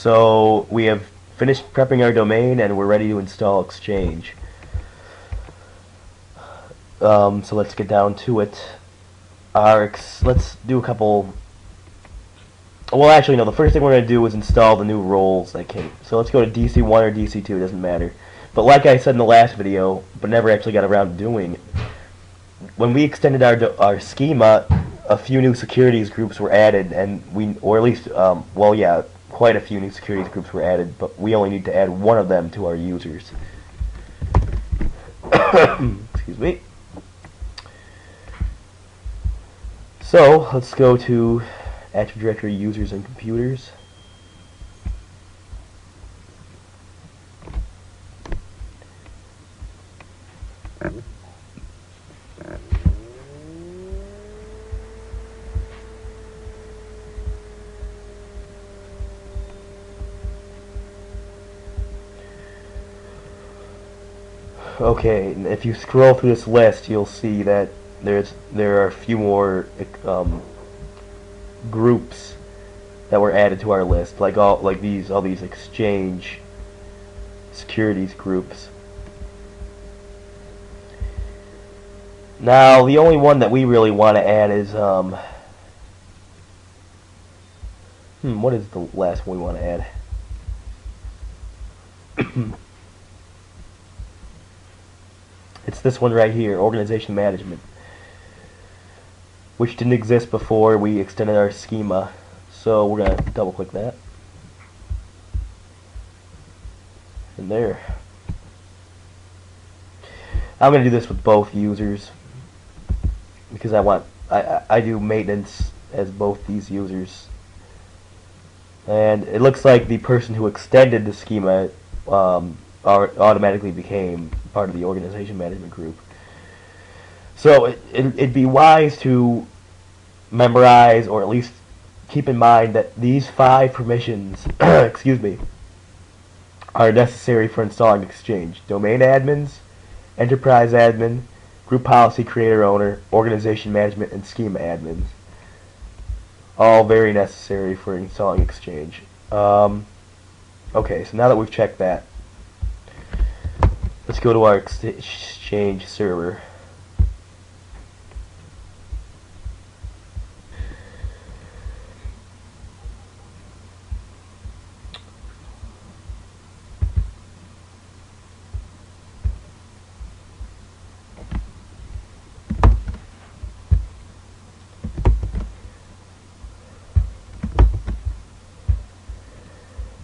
So we have finished prepping our domain and we're ready to install Exchange. So let's get down to it. Let's do a couple. Well, actually, no. The first thing we're going to do is install the new roles that came. So let's go to DC1 or DC2. It doesn't matter. But like I said in the last video, but never actually got around to doing, when we extended our schema, a few new securities groups were added, and or at least, well, yeah, quite a few new securities groups were added, but we only need to add one of them to our users. Excuse me. So let's go to Active Directory Users and Computers. Okay, if you scroll through this list, you'll see that there are a few more groups that were added to our list, like all these Exchange securities groups. Now, the only one that we really want to add is what is the last one we want to add? It's this one right here, Organization Management, which didn't exist before we extended our schema. So we're going to double click that. And there. I'm going to do this with both users because I do maintenance as both these users. And it looks like the person who extended the schema automatically became part of the organization management group. So it'd be wise to memorize, or at least keep in mind, that these 5 permissions excuse me, are necessary for installing Exchange: domain admins, enterprise admin, group policy creator owner, organization management, and schema admins. All very necessary for installing Exchange. Okay, so now that we've checked that, let's go to our Exchange server.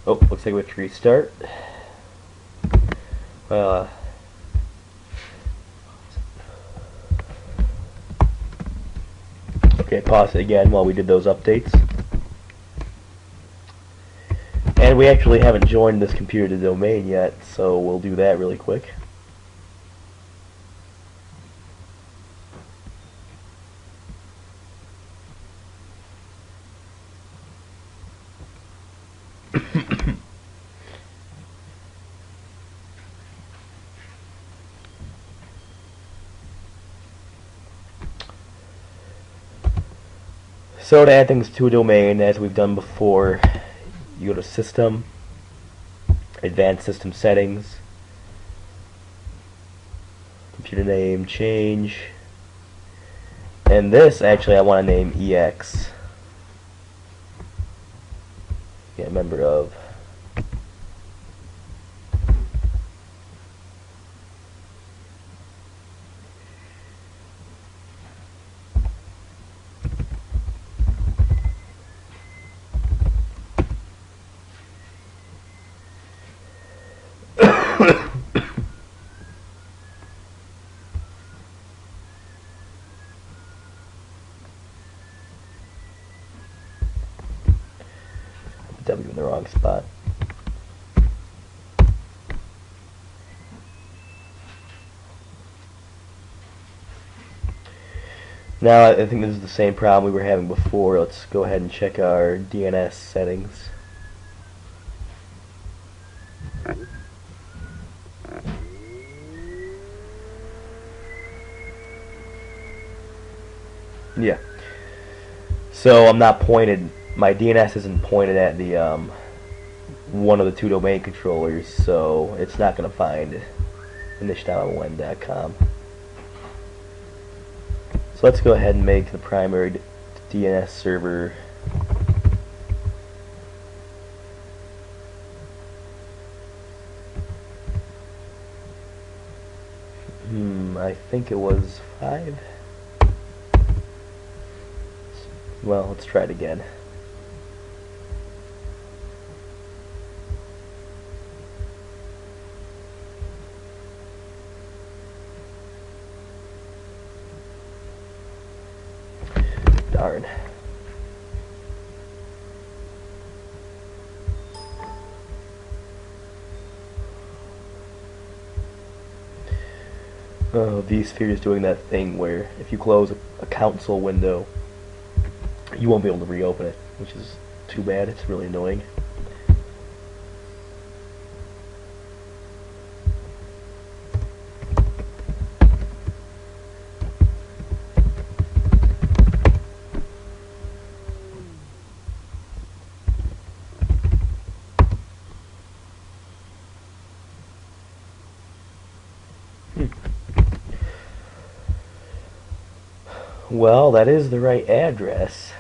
Oh, looks like we have to restart. Okay, pause it again while we did those updates. And we actually haven't joined this computer to domain yet, so we'll do that really quick. So to add things to a domain, as we've done before, you go to System, Advanced System Settings, Computer Name, Change, and this actually I want to name EX. Get a member of. W in the wrong spot. Now I think this is the same problem we were having before. Let's go ahead and check our DNS settings. Yeah. So I'm not pointed, my DNS isn't pointed at the one of the two domain controllers, so it's not going to find initial.wen.com. So let's go ahead and make the primary DNS server I think it was 5. Well, let's try it again. Darn. vSphere is doing that thing where if you close a console window, you won't be able to reopen it, which is too bad. It's really annoying. Well, that is the right address.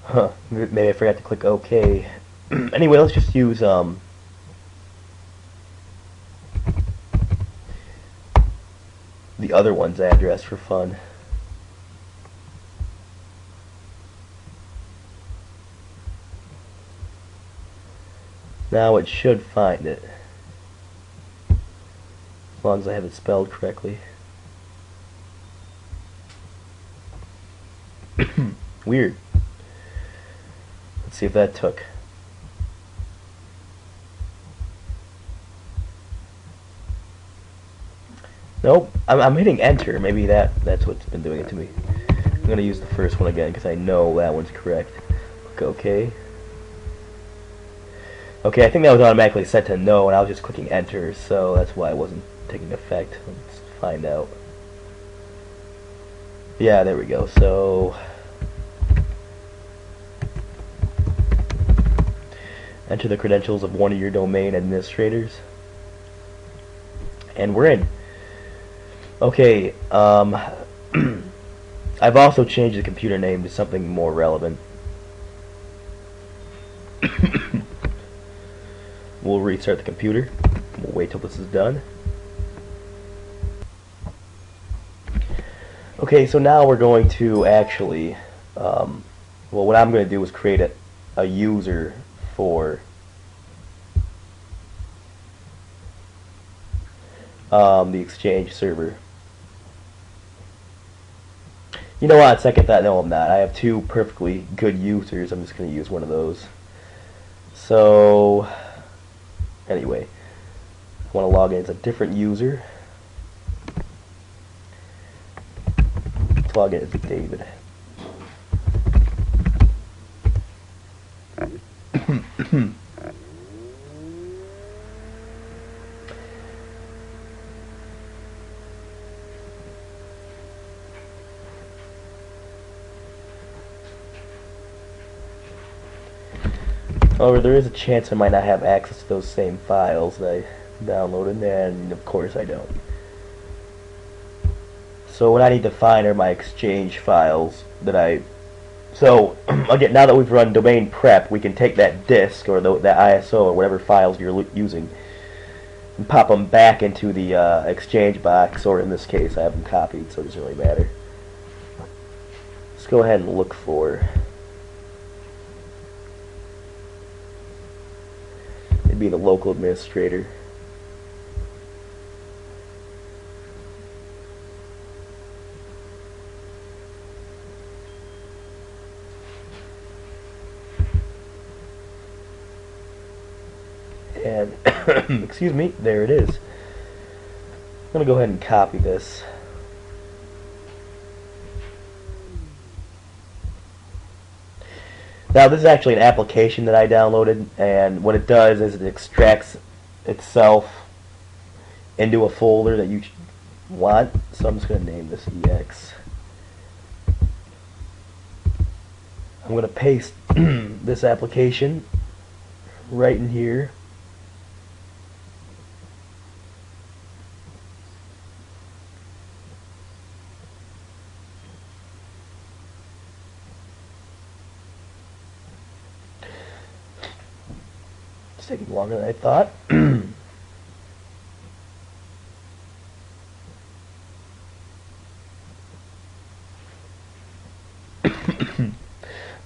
Huh, maybe I forgot to click OK. Anyway, let's just use the other one's address for fun. Now it should find it, as long as I have it spelled correctly. Weird. Let's see if that took. Nope, I'm hitting enter. Maybe that's what's been doing it to me. I'm gonna use the first one again because I know that one's correct. Click OK. Okay, I think that was automatically set to no, and I was just clicking enter, so that's why it wasn't taking effect. Let's find out. Yeah, there we go. So enter the credentials of one of your domain administrators, and we're in. Okay, I've also changed the computer name to something more relevant. We'll restart the computer. We'll wait till this is done. Okay, so now we're going to actually, well, what I'm going to do is create a user for the Exchange server. You know what, second thought, no I'm not. I have two perfectly good users. I'm just going to use one of those. So, anyway, I want to log in as a different user. Let's log in as David. However, there is a chance I might not have access to those same files that I downloaded, and of course I don't. So what I need to find are my Exchange files that I... So, again, now that we've run domain prep, we can take that disk, or that ISO, or whatever files you're using, and pop them back into the Exchange box, or in this case, I have them copied, so it doesn't really matter. Let's go ahead and look for... be the local administrator. And Excuse me, there it is. I'm going to go ahead and copy this. Now this is actually an application that I downloaded, and what it does is it extracts itself into a folder that you want. So I'm just going to name this EX. I'm going to paste this application right in here. It's taking longer than I thought.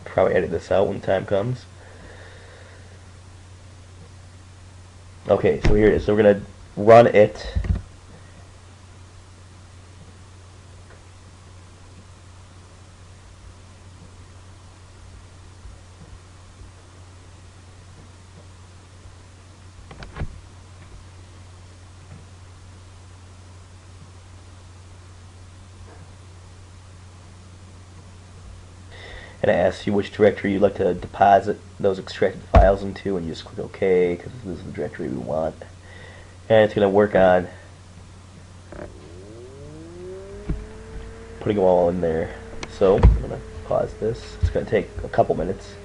Probably edit this out when time comes. Okay, so here it is. So we're going to run it. And it asks you which directory you'd like to deposit those extracted files into, and you just click OK because this is the directory we want. And it's going to work on putting them all in there. So I'm going to pause this. It's going to take a couple minutes.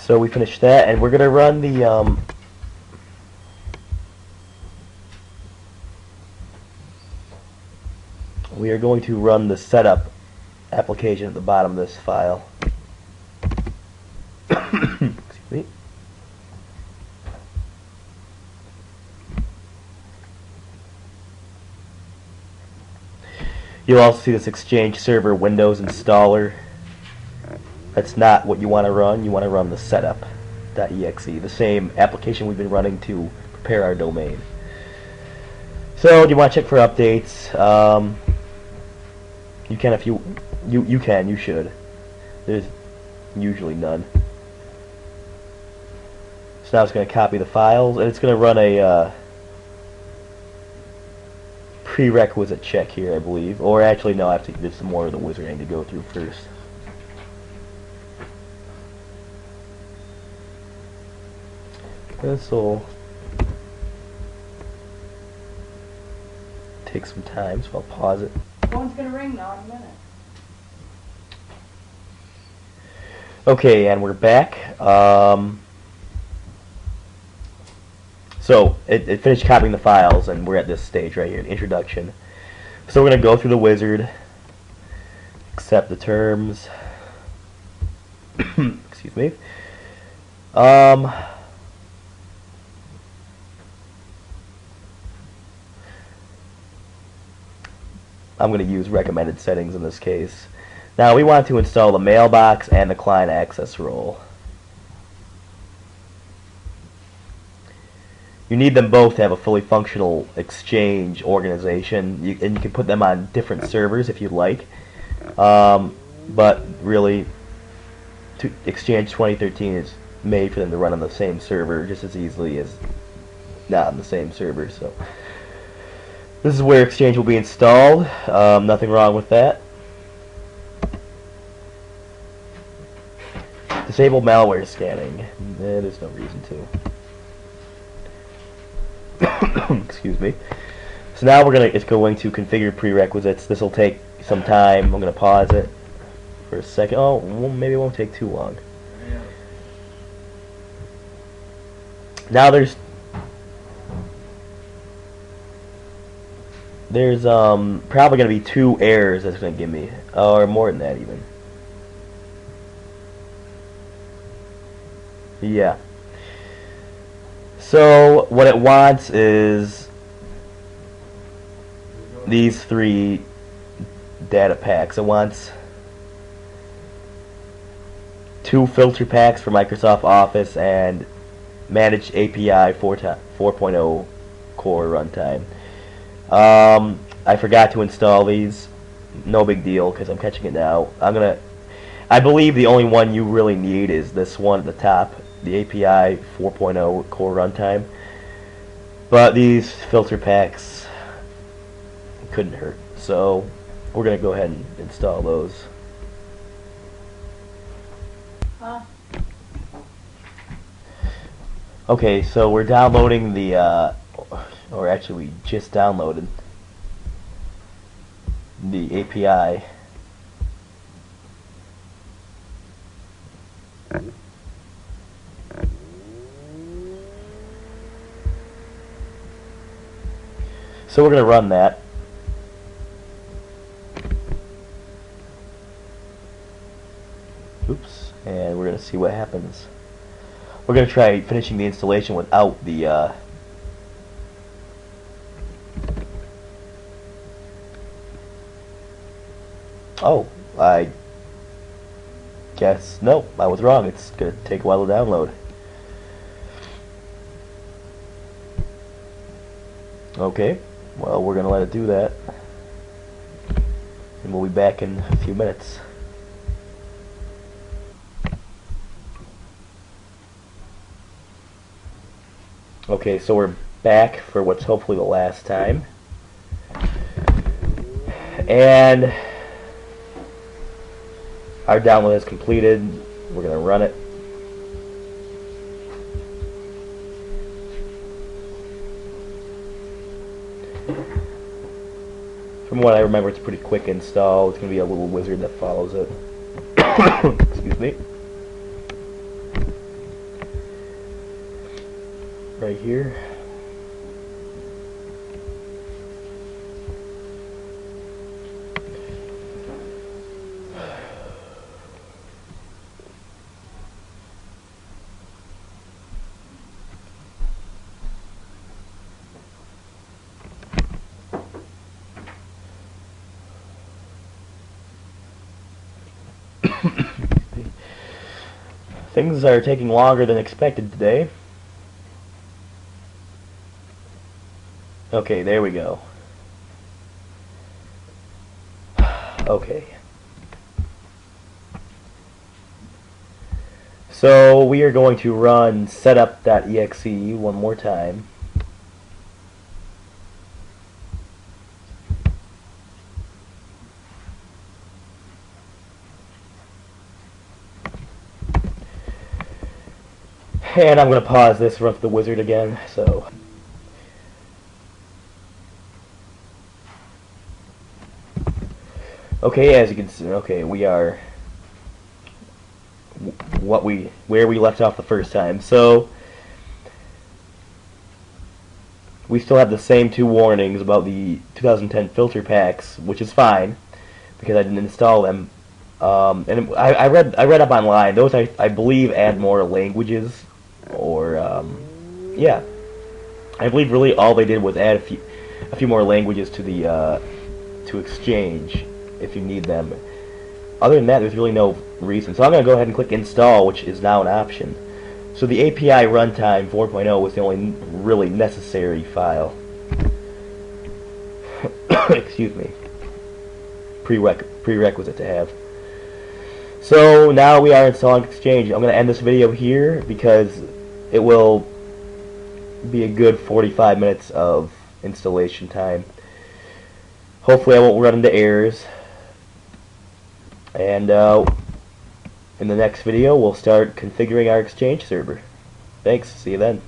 So we finished that, and we're going to run the we are going to run the setup application at the bottom of this file. Excuse me. You'll also see this Exchange Server Windows installer. That's not what you want to run. You want to run the setup.exe, the same application we've been running to prepare our domain. So, do you want to check for updates? You can if you should. There's usually none. So now it's going to copy the files, and it's going to run a prerequisite check here, I believe. Or actually, no, there's some more of the wizard I need to go through first. This will take some time, so I'll pause it. Phone's gonna ring now in a minute. Okay, and we're back. So it finished copying the files, and we're at this stage right here, the introduction. So we're going to go through the wizard, accept the terms. Excuse me. I'm going to use recommended settings in this case. Now we want to install the mailbox and the client access role. You need them both to have a fully functional Exchange organization, and you can put them on different servers if you'd like. But really, Exchange 2013 is made for them to run on the same server just as easily as not on the same server. So this is where Exchange will be installed. Nothing wrong with that. Disable malware scanning. There's no reason to. Excuse me. So now it's going to configure prerequisites. This will take some time. I'm going to pause it for a second. Oh, well, maybe it won't take too long. Now there's probably going to be 2 errors that's going to give me, or more than that even. Yeah. So what it wants is these 3 data packs. It wants 2 filter packs for Microsoft Office and Managed API 4.0 core runtime. I forgot to install these. No big deal because I'm catching it now. I believe the only one you really need is this one at the top. the API 4.0 core runtime. But these filter packs couldn't hurt, so we're going to go ahead and install those. Okay, so we're downloading the, or actually we just downloaded the API. So we're going to run that. Oops, and we're going to see what happens. We're going to try finishing the installation without the oh, I guess no, I was wrong. It's going to take a while to download. Okay, well, we're going to let it do that, and we'll be back in a few minutes. Okay, so we're back for what's hopefully the last time. And our download is completed. We're going to run it. From what I remember, it's a pretty quick install. It's going to be a little wizard that follows it. Excuse me. Right here. Things are taking longer than expected today. Okay, there we go. Okay. So we are going to run setup.exe one more time. And I'm going to pause this, run through the wizard again, so... Okay, as you can see, okay, we are where we left off the first time. So we still have the same two warnings about the 2010 filter packs, which is fine because I didn't install them. And I read up online. Those I believe add more languages, or yeah, I believe really all they did was add a few more languages to the to Exchange if you need them. Other than that, there's really no reason. So I'm going to go ahead and click install, which is now an option. So the API runtime 4.0 was the only really necessary file. Excuse me. Prerequisite to have. So now we are installing Exchange. I'm going to end this video here because it will be a good 45 minutes of installation time. Hopefully I won't run into errors. And in the next video, we'll start configuring our Exchange server. Thanks. See you then.